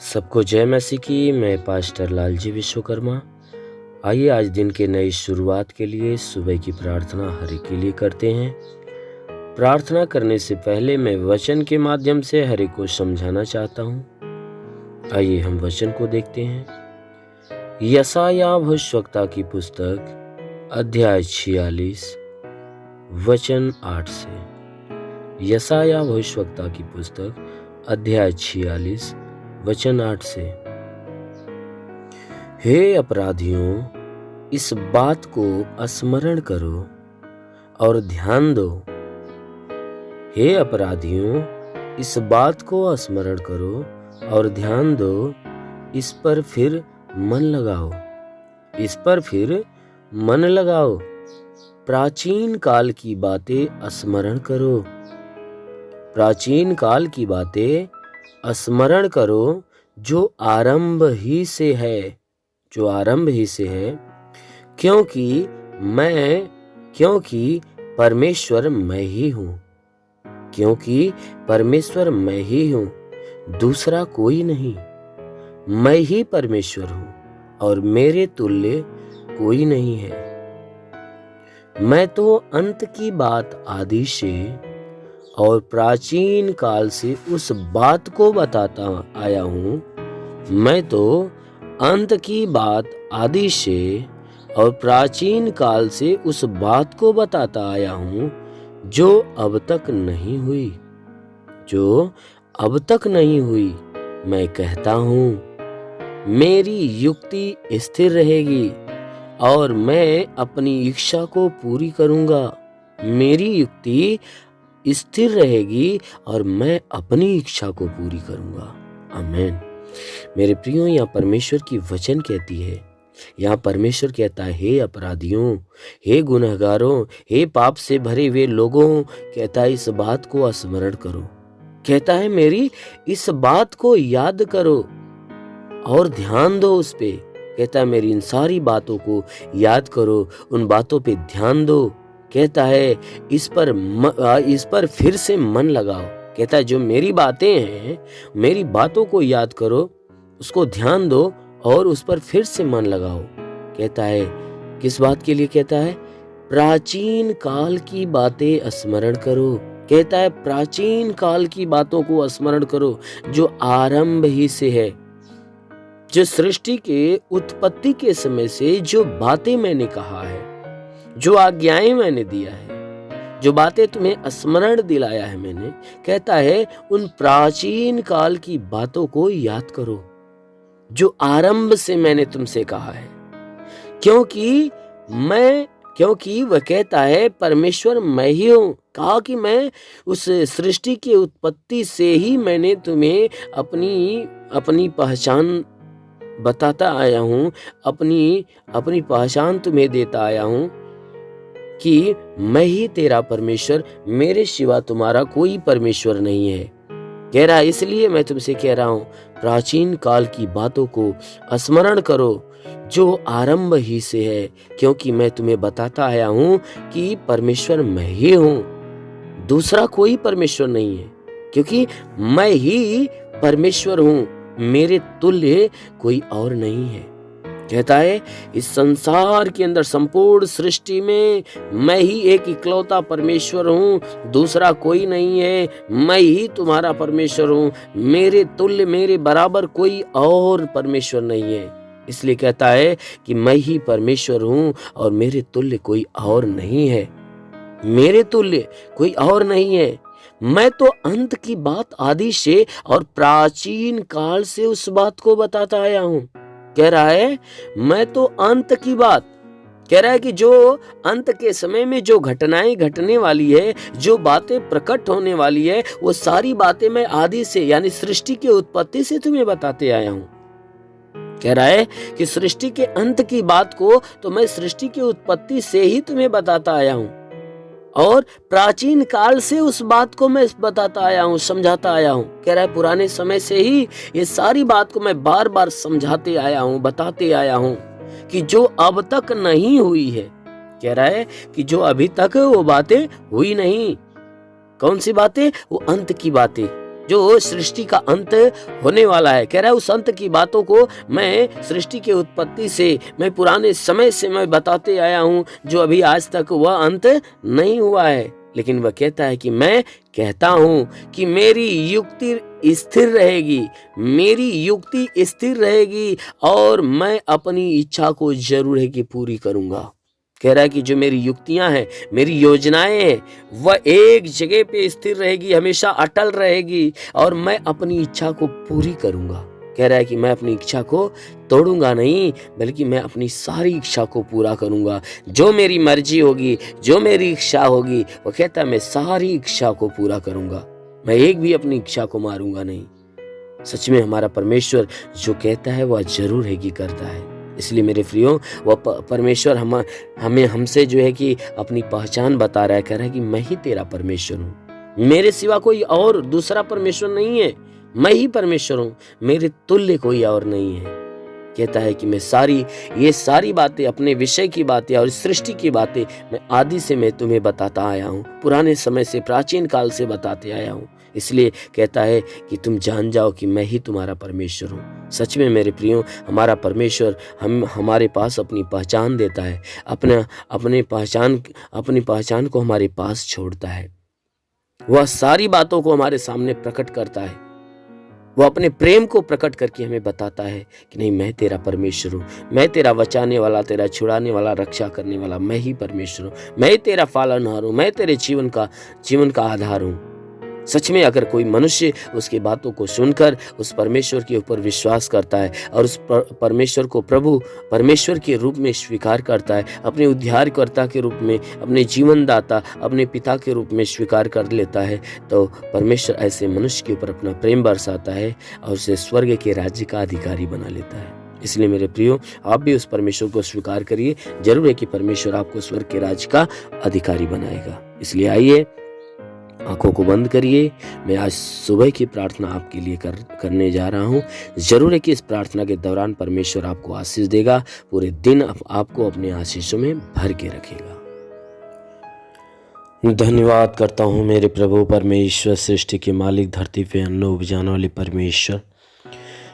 सबको जय मसीह की। मैं पास्टर लालजी विश्वकर्मा। आइए आज दिन के नई शुरुआत के लिए सुबह की प्रार्थना हरि के लिए करते हैं। प्रार्थना करने से पहले मैं वचन के माध्यम से हरि को समझाना चाहता हूँ। आइए हम वचन को देखते हैं। यशायाह भविष्यवक्ता की पुस्तक अध्याय 46 वचन 8 से। यशायाह भविष्यवक्ता की पुस्तक अध्याय 46 वचन 8 से। हे अपराधियों, इस बात को स्मरण करो और ध्यान दो। हे अपराधियों, इस बात को स्मरण करो और ध्यान दो। इस पर फिर मन लगाओ, इस पर फिर मन लगाओ। प्राचीन काल की बातें स्मरण करो, प्राचीन काल की बातें स्मरण करो, जो आरंभ ही से है, जो आरंभ ही से है। क्योंकि परमेश्वर मैं ही हूँ, क्योंकि परमेश्वर मैं ही हूँ, दूसरा कोई नहीं। मैं ही परमेश्वर हूँ और मेरे तुल्य कोई नहीं है। मैं तो अंत की बात आदि से और प्राचीन काल से उस बात को बताता आया हूँ। मैं तो अंत की बात आदि से और प्राचीन काल से उस बात को बताता आया हूँ जो अब तक नहीं हुई, जो अब तक नहीं हुई। मैं कहता हूँ, मेरी युक्ति स्थिर रहेगी और मैं अपनी इच्छा को पूरी करूँगा। मेरी युक्ति स्थिर रहेगी और मैं अपनी इच्छा को पूरी करूंगा। आमीन। मेरे प्रियो, यहाँ परमेश्वर की वचन कहती है, यहाँ परमेश्वर कहता है, हे अपराधियों, हे गुनहगारों, हे पाप से भरे हुए लोगों, कहता है इस बात को स्मरण करो। कहता है मेरी इस बात को याद करो और ध्यान दो उस पे। कहता है मेरी इन सारी बातों को याद करो, उन बातों पे ध्यान दो। कहता है इस पर फिर से मन लगाओ। कहता है जो मेरी बातें हैं, मेरी बातों को याद करो, उसको ध्यान दो और उस पर फिर से मन लगाओ। कहता है किस बात के लिए? कहता है प्राचीन काल की बातें स्मरण करो। कहता है प्राचीन काल की बातों को स्मरण करो, जो आरंभ ही से है, जो सृष्टि के उत्पत्ति के समय से जो बातें मैंने कहा है, जो आज्ञाएं मैंने दिया है, जो बातें तुम्हें स्मरण दिलाया है मैंने। कहता है उन प्राचीन काल की बातों को याद करो, जो आरंभ से मैंने तुमसे कहा है। क्योंकि वह कहता है परमेश्वर मैं ही हूँ। कहा कि मैं उस सृष्टि की उत्पत्ति से ही मैंने तुम्हें अपनी पहचान बताता आया हूँ, अपनी पहचान तुम्हें देता आया हूँ कि मैं ही तेरा परमेश्वर, मेरे सिवा तुम्हारा कोई परमेश्वर नहीं है। कह रहा है इसलिए मैं तुमसे कह रहा हूँ, प्राचीन काल की बातों को स्मरण करो, जो आरंभ ही से है। क्योंकि मैं तुम्हें बताता आया हूँ कि परमेश्वर मैं ही हूँ, दूसरा कोई परमेश्वर नहीं है। क्योंकि मैं ही परमेश्वर हूँ, मेरे तुल्य कोई और नहीं है। कहता है इस संसार के अंदर, संपूर्ण सृष्टि में मैं ही एक इकलौता परमेश्वर हूँ, दूसरा कोई नहीं है। मैं ही तुम्हारा परमेश्वर हूँ, मेरे तुल्य, मेरे बराबर कोई और परमेश्वर नहीं है। इसलिए कहता है कि मैं ही परमेश्वर हूँ और मेरे तुल्य कोई और नहीं है, मेरे तुल्य कोई और नहीं है। मैं तो अंत की बात आदि से और प्राचीन काल से उस बात को बताता आया हूँ। कह रहा है मैं तो अंत की बात, कह रहा है कि जो अंत के समय में जो घटनाएं घटने वाली है, जो बातें प्रकट होने वाली है, वो सारी बातें मैं आदि से यानी सृष्टि की उत्पत्ति से तुम्हें बताते आया हूँ। कह रहा है कि सृष्टि के अंत की बात को तो मैं सृष्टि की उत्पत्ति से ही तुम्हें बताता आया हूँ और प्राचीन काल से उस बात को मैं बताता आया हूँ, समझाता आया हूँ। कह रहा है पुराने समय से ही ये सारी बात को मैं बार बार समझाते आया हूँ, बताते आया हूँ कि जो अब तक नहीं हुई है। कह रहा है कि जो अभी तक वो बातें हुई नहीं। कौन सी बातें? वो अंत की बातें, जो सृष्टि का अंत होने वाला है। कह रहा है उस अंत की बातों को मैं सृष्टि के उत्पत्ति से, मैं पुराने समय से मैं बताते आया हूँ, जो अभी आज तक वह अंत नहीं हुआ है। लेकिन वह कहता है कि मैं कहता हूँ कि मेरी युक्ति स्थिर रहेगी, मेरी युक्ति स्थिर रहेगी और मैं अपनी इच्छा को जरूर है कि पूरी करूँगा। कह रहा है कि जो मेरी युक्तियां हैं, मेरी योजनाएं हैं, वह एक जगह पे स्थिर रहेगी, हमेशा अटल रहेगी और मैं अपनी इच्छा को पूरी करूंगा। कह रहा है कि मैं अपनी इच्छा को तोड़ूंगा नहीं, बल्कि मैं अपनी सारी इच्छा को पूरा करूंगा। जो मेरी मर्जी होगी, जो मेरी इच्छा होगी, वो कहता है मैं सारी इच्छा को पूरा करूंगा, मैं एक भी अपनी इच्छा को मारूंगा नहीं। सच में हमारा परमेश्वर जो कहता है वह जरूर है कि करता है। इसलिए मेरे प्रियो, वह परमेश्वर हमें हमसे जो है कि अपनी पहचान बता रहा है। कह रहा है कि मैं ही तेरा परमेश्वर हूँ, मेरे सिवा कोई और दूसरा परमेश्वर नहीं है, मैं ही परमेश्वर हूँ, मेरे तुल्य कोई और नहीं है। कहता है कि मैं ये सारी बातें, अपने विषय की बातें और सृष्टि की बातें मैं आदि से मैं तुम्हें बताता आया हूँ, पुराने समय से, प्राचीन काल से बताते आया हूँ। इसलिए कहता है कि तुम जान जाओ कि मैं ही तुम्हारा परमेश्वर हूँ। सच में मेरे प्रियो, हमारा परमेश्वर हमारे पास अपनी पहचान देता है, अपनी पहचान को हमारे पास छोड़ता है। वह सारी बातों को हमारे सामने प्रकट करता है। वह अपने प्रेम को प्रकट करके हमें बताता है कि नहीं, मैं तेरा परमेश्वर हूँ, मैं तेरा बचाने वाला, तेरा छुड़ाने वाला, रक्षा करने वाला मैं ही परमेश्वर हूँ, मैं तेरा पालनहार हूँ, मैं तेरे जीवन का आधार हूँ। सच में अगर कोई मनुष्य उसकी बातों को सुनकर उस परमेश्वर के ऊपर विश्वास करता है और उस परमेश्वर को प्रभु परमेश्वर के रूप में स्वीकार करता है, अपने उद्धारकर्ता के रूप में, अपने जीवनदाता, अपने पिता के रूप में स्वीकार कर लेता है, तो परमेश्वर ऐसे मनुष्य के ऊपर अपना प्रेम बरसाता है और उसे स्वर्ग के राज्य का अधिकारी बना लेता है। इसलिए मेरे प्रियो, आप भी उस परमेश्वर को स्वीकार करिए। जरूर है कि परमेश्वर आपको स्वर्ग के राज्य का अधिकारी बनाएगा। इसलिए आइए, आंखों को बंद करिए। मैं आज सुबह की प्रार्थना आपके लिए करने जा रहा हूँ। जरूर है कि इस प्रार्थना के दौरान परमेश्वर आपको आशीष देगा, पूरे दिन आपको अपने आशीषों में भर के रखेगा। धन्यवाद करता हूँ मेरे प्रभु परमेश्वर, सृष्टि के मालिक, धरती पे अन्न उपजाने वाले परमेश्वर।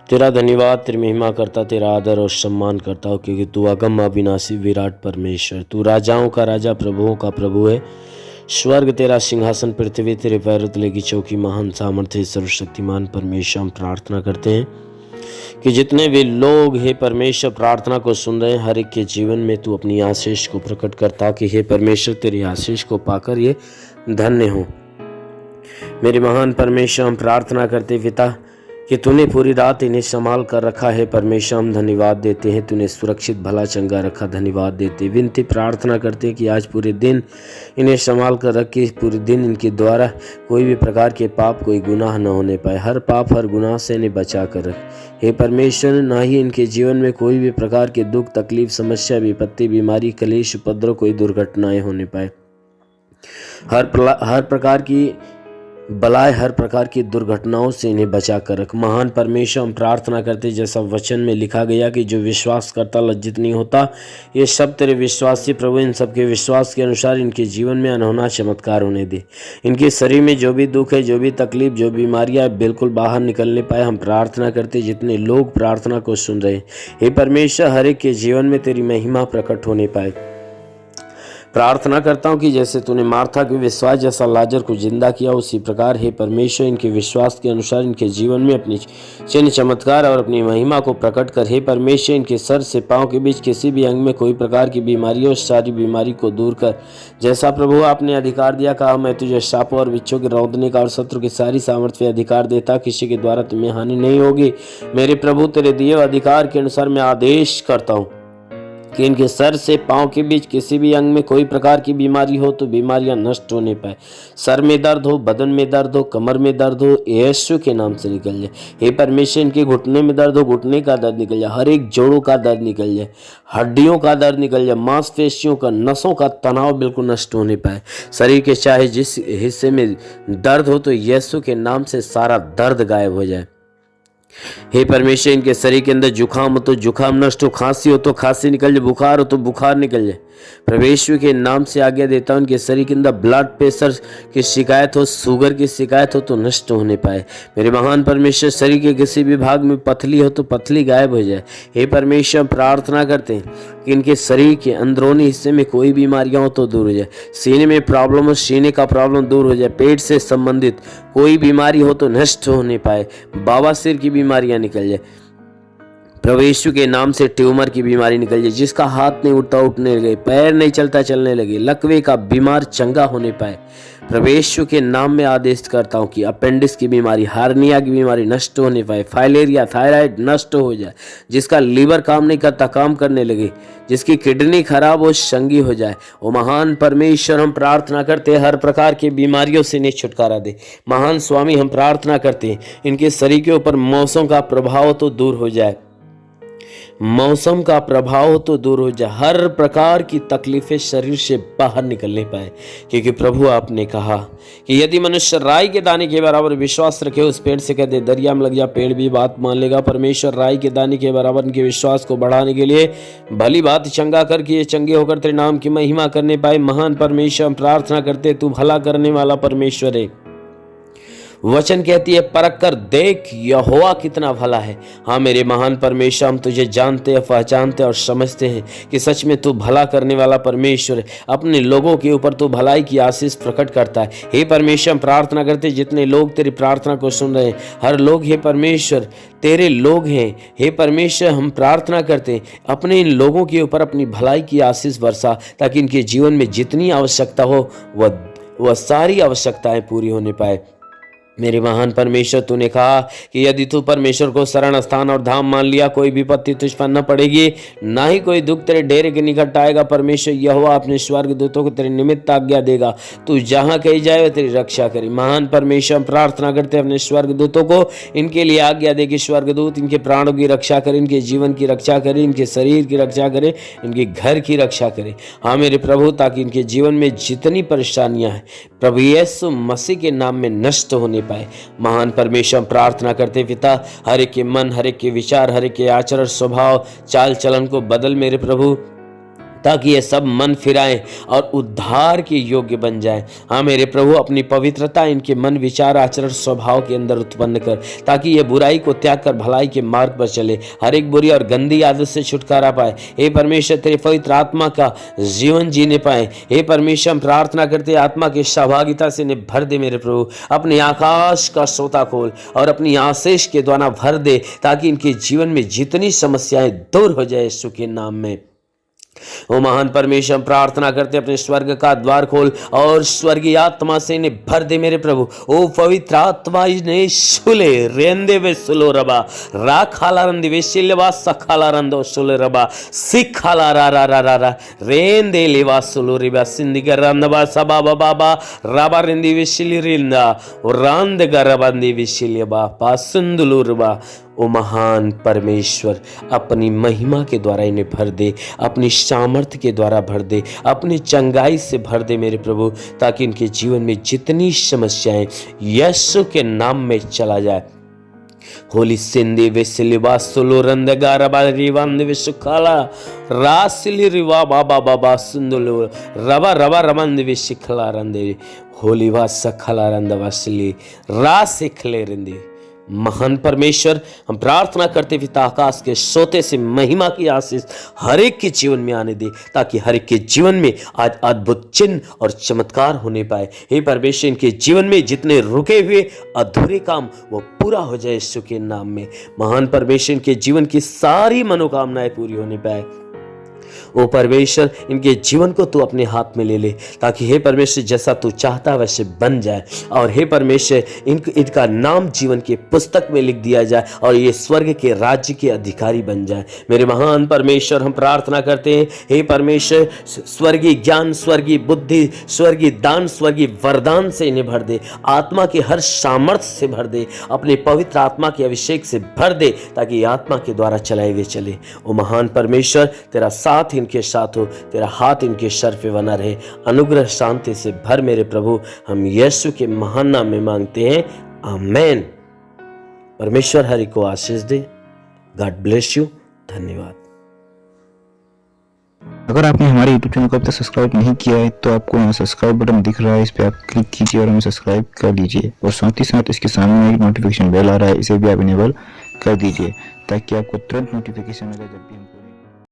तेरा धन्यवाद, तेरी महिमा करता, तेरा आदर और सम्मान करता हूँ, क्योंकि तू अगम अविनाशी विराट परमेश्वर, तू राजाओं का राजा, प्रभुओं का प्रभु है। स्वर्ग तेरा सिंहासन, पृथ्वी तेरे पैरों तले की चौकी। महान सामर्थ्य सर्वशक्तिमान परमेश्वर, हम प्रार्थना करते हैं कि जितने भी लोग हे परमेश्वर प्रार्थना को सुन रहे हैं, हर एक के जीवन में तू अपनी आशीष को प्रकट कर, ताकि हे परमेश्वर तेरी आशीष को पाकर ये धन्य हो। मेरे महान परमेश्वर, हम प्रार्थना करते पिता कि तूने पूरी रात इन्हें संभाल कर रखा है। परमेश्वर, हम धन्यवाद देते हैं, तूने सुरक्षित भला चंगा रखा, धन्यवाद देते। विनती प्रार्थना करते हैं कि आज पूरे दिन इन्हें संभाल कर रखे, पूरे दिन इनके द्वारा कोई भी प्रकार के पाप, कोई गुनाह न होने पाए। हर पाप, हर गुनाह से इन्हें बचा कर रख हे परमेश्वर। ना ही इनके जीवन में कोई भी प्रकार के दुख, तकलीफ, समस्या, विपत्ति, बीमारी, कलेश, उपद्रव, कोई दुर्घटनाएं होने पाए। हर प्रकार की बलाय, हर प्रकार की दुर्घटनाओं से इन्हें बचा कर रख। महान परमेश्वर, हम प्रार्थना करते जैसा वचन में लिखा गया कि जो विश्वास करता लज्जित नहीं होता। ये सब तेरे विश्वासी प्रभु, इन सबके विश्वास के अनुसार इनके जीवन में अनहोना चमत्कार होने दे। इनके शरीर में जो भी दुख है, जो भी तकलीफ, जो बीमारियां बिल्कुल बाहर निकलने पाए। हम प्रार्थना करते जितने लोग प्रार्थना को सुन रहे हैं, हे परमेश्वर, हर एक के जीवन में तेरी महिमा प्रकट होने पाए। प्रार्थना करता हूँ कि जैसे तूने मार्था के विश्वास जैसा लाजर को जिंदा किया, उसी प्रकार हे परमेश्वर इनके विश्वास के अनुसार इनके जीवन में अपनी चिन्ह, चमत्कार और अपनी महिमा को प्रकट कर। हे परमेश्वर, इनके सर से पांव के बीच किसी भी अंग में कोई प्रकार की बीमारी हो, सारी बीमारी को दूर कर। जैसा प्रभु आपने अधिकार दिया, कहा मैं तुझे सांपों और बिच्छों के रौंदने का और शत्रु की सारी सामर्थ्य अधिकार देता, किसी के द्वारा तुम्हें हानि नहीं होगी। मेरे प्रभु, तेरे दिए अधिकार के अनुसार मैं आदेश करता हूँ कि इनके सर से पांव के बीच किसी भी अंग में कोई प्रकार की बीमारी हो तो बीमारियां नष्ट होने पाए। सर में दर्द हो, बदन में दर्द हो, कमर में दर्द हो, यीशु के नाम से निकल जाए। हे परमेश्वर, इनके घुटने में दर्द हो, घुटने का दर्द निकल जाए, हर एक जोड़ों का दर्द निकल जाए, हड्डियों का दर्द निकल जाए, मांसपेशियों का, नसों का तनाव बिल्कुल नष्ट होने पाए। शरीर के चाहे जिस हिस्से में दर्द हो तो यीशु के नाम से सारा दर्द गायब हो जाए। हे परमेश्वर, इनके शरीर के अंदर जुकाम हो तो जुकाम नष्ट हो, खांसी हो तो खांसी निकल जाए, बुखार हो तो बुखार निकल जाए। परमेश्वर के नाम से आज्ञा देता हूं, इनके शरीर के अंदर ब्लड प्रेशर की शिकायत हो, शुगर की शिकायत हो तो नष्ट होने पाए। मेरे महान परमेश्वर, शरीर के किसी भी भाग में पथली हो तो पथली गायब हो जाए। हे परमेश्वर, प्रार्थना करते हैं कि इनके शरीर के अंदरूनी हिस्से में कोई बीमारियां हो तो दूर हो जाए। सीने में प्रॉब्लम हो, सीने का प्रॉब्लम दूर हो जाए। पेट से संबंधित कोई बीमारी हो तो नष्ट होने पाए। बवासीर की बीमारियां निकल जाए। प्रभु यीशु के नाम से ट्यूमर की बीमारी निकल जाए। जिसका हाथ नहीं उठता उठने लगे, पैर नहीं चलता चलने लगे, लकवे का बीमार चंगा होने पाए। प्रभु यीशु के नाम में आदेश करता हूं कि अपेंडिक्स की बीमारी, हार्निया की बीमारी नष्ट होने पाए। फाइलेरिया, थायराइड नष्ट हो जाए। जिसका लीवर काम नहीं करता काम करने लगे, जिसकी किडनी खराब हो संगी हो जाए। ओ महान परमेश्वर, हम प्रार्थना करते हैं हर प्रकार की बीमारियों से इन्हें छुटकारा दे। महान स्वामी, हम प्रार्थना करते हैं इनके शरीर के ऊपर मौसम का प्रभाव तो दूर हो जाए, मौसम का प्रभाव तो दूर हो जाए। हर प्रकार की तकलीफें शरीर से बाहर निकलने पाए, क्योंकि प्रभु आपने कहा कि यदि मनुष्य राई के दाने के बराबर विश्वास रखे, उस पेड़ से कहते दरिया में लग जा, पेड़ भी बात मान लेगा। परमेश्वर, राई के दाने के बराबर उनके विश्वास को बढ़ाने के लिए भली बात चंगा करके ये चंगे होकर तेरे नाम की महिमा करने पाए। महान परमेश्वर, हम प्रार्थना करते तू भला करने वाला परमेश्वर है। वचन कहती है परख कर देख यहोवा कितना भला है। हाँ मेरे महान परमेश्वर, हम तुझे जानते हैं, पहचानते और समझते हैं कि सच में तू भला करने वाला परमेश्वर है। अपने लोगों के ऊपर तू भलाई की आशीष प्रकट करता है। हे परमेश्वर, हम प्रार्थना करते हैं जितने लोग तेरी प्रार्थना को सुन रहे हैं, हर लोग हे परमेश्वर तेरे लोग हैं। हे परमेश्वर, हम प्रार्थना करते हैं अपने इन लोगों के ऊपर अपनी भलाई की आशीष बरसा, ताकि इनके जीवन में जितनी आवश्यकता हो वह सारी आवश्यकताएं पूरी होने पाए। मेरे महान परमेश्वर, तूने कहा कि यदि तू परमेश्वर को शरण स्थान और धाम मान लिया, कोई विपत्ति तुझ पर न पड़ेगी, ना ही कोई दुख तेरे डेरे के निकट आएगा। परमेश्वर यहोवा अपने स्वर्ग दूतों को तेरे निमित्त आज्ञा देगा, तू जहां कहीं जाए वह तेरी रक्षा करे। महान परमेश्वर, हम प्रार्थना करते हैं अपने स्वर्ग दूतों को इनके लिए आज्ञा दे कि स्वर्गदूत इनके प्राणों की रक्षा करे, इनके जीवन की रक्षा करे, इनके शरीर की रक्षा करे, इनके घर की रक्षा करे। हाँ मेरे प्रभु, ताकि इनके जीवन में जितनी परेशानियां हैं प्रभु यीशु मसीह के नाम में नष्ट होने पाए। महान परमेश्वर, प्रार्थना करते पिता, हर एक के मन, हर एक के विचार, हर एक के आचरण, स्वभाव, चाल चलन को बदल मेरे प्रभु, ताकि ये सब मन फिराएं और उद्धार के योग्य बन जाएं। हाँ मेरे प्रभु, अपनी पवित्रता इनके मन, विचार, आचरण, स्वभाव के अंदर उत्पन्न कर, ताकि ये बुराई को त्याग कर भलाई के मार्ग पर चले, हर एक बुरी और गंदी आदत से छुटकारा पाए। हे परमेश्वर, तेरे पवित्र आत्मा का जीवन जीने पाए। हे परमेश्वर, हम प्रार्थना करते आत्मा की सहभागिता से इन्हें भर दे मेरे प्रभु। अपने आकाश का सोता खोल और अपनी आशीष के द्वारा भर दे, ताकि इनके जीवन में जितनी समस्याएं दूर हो जाए यीशु के नाम में। ओ महान परमेश्वर, हम प्रार्थना करते अपने स्वर्ग का द्वार खोल और स्वर्गीय आत्मा से इन्हें भर दे मेरे प्रभु। ओ पवित्र आत्मा, इन्हें सुले रेंदे वे सुलो रबा रा खाला रंदी वे शिलवा सखाला रंदो सुले रबा सिखाला रा रा रा रा रा रेंदे लेवा सुलो रिबा सिंदिगा रंदबा सबा बाबा राबा रेंदी वे शिली रिंदा रांद गरबंदी वे शिलबा पासुंदुलु रबा। ओ महान परमेश्वर, अपनी महिमा के द्वारा इन्हें भर दे, अपनी सामर्थ्य के द्वारा भर दे, अपनी चंगाई से भर दे मेरे प्रभु, ताकि इनके जीवन में जितनी समस्याएं यीशु के नाम में चला जाए। होली सिंधी विसिलिबा सुलो रंदगा रबा रिवंद विसुखाला रासिली रिवा बाबा बाबा सुंदुलो रबा रबा रमंद विसिखला रंदे होली वा सखला रंद वसली रासिखले रंदे। महान परमेश्वर, हम प्रार्थना करते पिता, आकाश के सोते से महिमा की आशीष हर एक के जीवन में आने दे, ताकि हर एक के जीवन में आज अद्भुत चिन्ह और चमत्कार होने पाए। हे परमेश्वर, इनके जीवन में जितने रुके हुए अधूरे काम वो पूरा हो जाए यीशु के नाम में। महान परमेश्वर, इनके जीवन की सारी मनोकामनाएं पूरी होने पाए। ओ परमेश्वर, इनके जीवन को तू अपने हाथ में ले ले, ताकि हे परमेश्वर जैसा तू चाहता वैसे बन जाए। और हे परमेश्वर, इनका नाम जीवन के पुस्तक में लिख दिया जाए और ये स्वर्ग के राज्य के अधिकारी बन जाए। मेरे महान परमेश्वर, हम प्रार्थना करते हैं हे परमेश्वर, स्वर्गीय ज्ञान, स्वर्गीय बुद्धि, स्वर्गीय दान, स्वर्गीय वरदान से इन्हें भर दे, आत्मा के हर सामर्थ्य से भर दे, अपने पवित्र आत्मा के अभिषेक से भर दे, ताकि आत्मा के द्वारा चलाए हुए चले। ओ महान परमेश्वर, तेरा साथ इनके साथ हो, तेरा हाथ इनके सर पे बना रहे, अनुग्रह शांति से भर मेरे प्रभु। हम यीशु के महान नाम में मांगते हैं, आमेन। परमेश्वर हरि को आशीष दे। God bless you. धन्यवाद। अगर आपने हमारे YouTube चैनल को अब तक सब्सक्राइब नहीं किया है तो आपको यहाँ सब्सक्राइब बटन दिख रहा है, इस पर आप क्लिक कीजिए और हमें सब्सक्राइब कर लीजिए। और साथ ही साथ इसके सामने एक नोटिफिकेशन बेल आ रहा है, इसे भी आप इनेबल कर दीजिए ताकि आपको तुरंत नोटिफिकेशन मिले जब भी हम